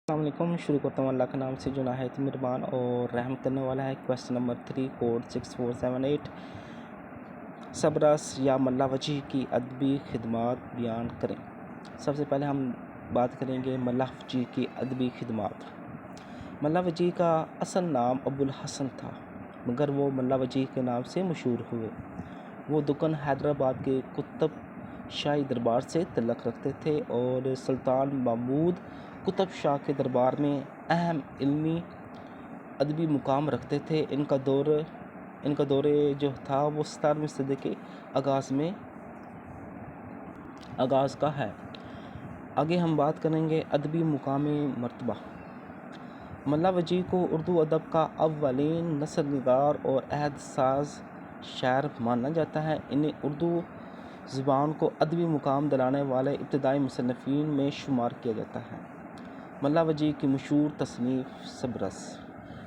السلام علیکم. شروع کرتا ہوں اللہ کے نام سے جو نہایت مہربان اور رحم کرنے والا ہے. Question number 3 code 6478. صبرس یا ملا وجی کی ادبی خدمات بیان کریں. سب سے پہلے ہم بات کریں گے ملا وجی کی ادبی خدمات. ملا وجی کا اصل نام ابو الحسن تھا مگر وہ ملا وجی کے نام سے مشہور ہوئے. وہ دکن حیدرآباد کے قطب شاہی دربار سے تعلق رکھتے تھے اور سلطان محمود قطب شاہ کے دربار میں اہم علمی ادبی مقام رکھتے تھے. ان کا دور جو تھا وہ 17ویں صدی کے آغاز کا ہے. آگے ہم بات کریں گے ادبی مقام مرتبہ. ملا وجی کو اردو ادب کا اولین نثر نگار اور عہد ساز شاعر مانا جاتا ہے. انہیں اردو زبان کو ادبی مقام دلانے والے ابتدائی مصنفین میں شمار کیا جاتا ہے. ملا وجی کی مشہور تصنیف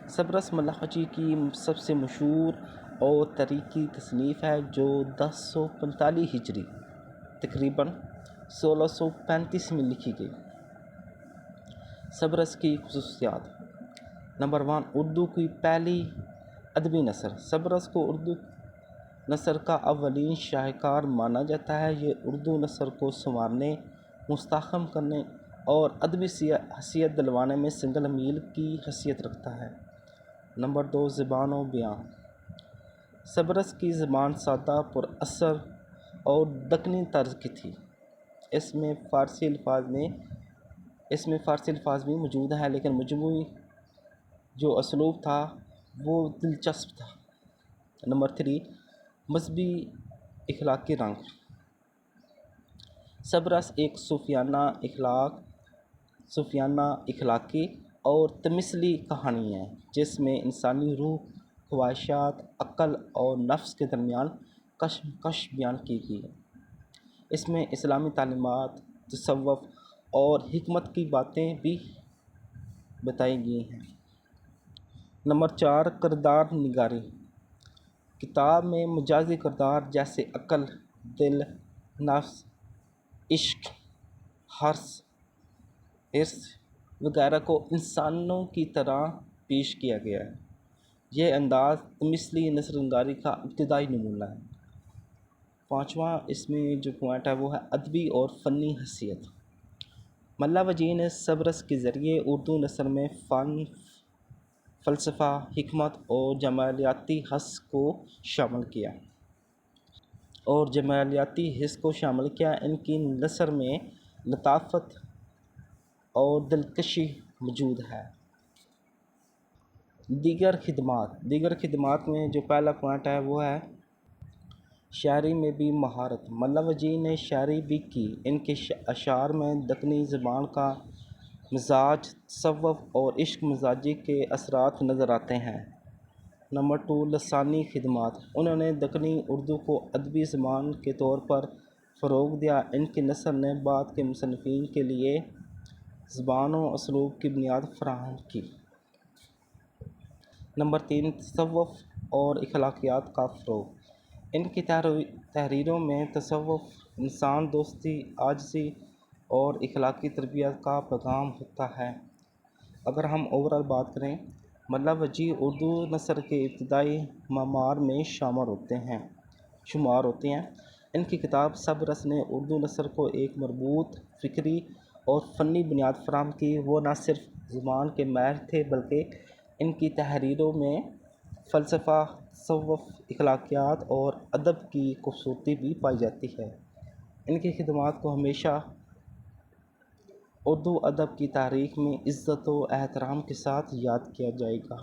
صبرس ملا وجی کی سب سے مشہور اور تاریخی تصنیف ہے جو 1045 ہجری تقریباً 1635 میں لکھی گئی. صبرس کی خصوصیات. نمبر 1. اردو کی پہلی ادبی نثر. صبرس کو اردو نثر کا اولین شاہکار مانا جاتا ہے. یہ اردو نثر کو سنوارنے، مستحکم کرنے اور ادبی حیثیت دلوانے میں سنگل میل کی حیثیت رکھتا ہے. نمبر 2. زبان و بیان. صبرس کی زبان سادہ، پر اثر اور دکنی طرز کی تھی. اس میں فارسی الفاظ بھی موجود ہیں لیکن مجموعی جو اسلوب تھا وہ دلچسپ تھا. نمبر 3. مذہبی اخلاقی رنگ. صبرس ایک صوفیانہ اخلاقی اور تمثیلی کہانی ہے جس میں انسانی روح، خواہشات، عقل اور نفس کے درمیان کشمکش بیان کی گئی ہے. اس میں اسلامی تعلیمات، تصوف اور حکمت کی باتیں بھی بتائی گئی ہیں. نمبر 4. کردار نگاری. کتاب میں مجازی کردار جیسے عقل، دل، نفس، عشق، حرص وغیرہ کو انسانوں کی طرح پیش کیا گیا ہے. یہ انداز تمثیلی نثر نگاری کا ابتدائی نمونہ ہے. 5واں اس میں جو پوائنٹ ہے وہ ہے ادبی اور فنی حیثیت. ملا وجی نے صبرس کے ذریعے اردو نثر میں فن، فلسفہ، حکمت اور جمالیاتی حس کو شامل کیا. ان کی نثر میں لطافت اور دلکشی موجود ہے. دیگر خدمات میں جو پہلا پوائنٹ ہے وہ ہے شاعری میں بھی مہارت. ملا وجی نے شاعری بھی کی. ان کے اشعار میں دکنی زبان کا مزاج، تصوف اور عشق مزاجی کے اثرات نظر آتے ہیں. نمبر 2. لسانی خدمات. انہوں نے دکنی اردو کو ادبی زبان کے طور پر فروغ دیا. ان کی نثر نے بعد کے مصنفین کے لیے زبان و اسلوب کی بنیاد فراہم کی. نمبر 3. تصوف اور اخلاقیات کا فروغ. ان کی تحریروں میں تصوف، انسان دوستی، عاجزی اور اخلاقی تربیت کا پیغام ہوتا ہے. اگر ہم اوورآل بات کریں، ملا وجی اردو نثر کے ابتدائی معمار میں شمار ہوتے ہیں. ان کی کتاب صبرس نے اردو نثر کو ایک مربوط فکری اور فنی بنیاد فراہم کی. وہ نہ صرف زبان کے ماہر تھے بلکہ ان کی تحریروں میں فلسفہ، تصوف، اخلاقیات اور ادب کی خوبصورتی بھی پائی جاتی ہے. ان کی خدمات کو ہمیشہ اردو ادب کی تاریخ میں عزت و احترام کے ساتھ یاد کیا جائے گا.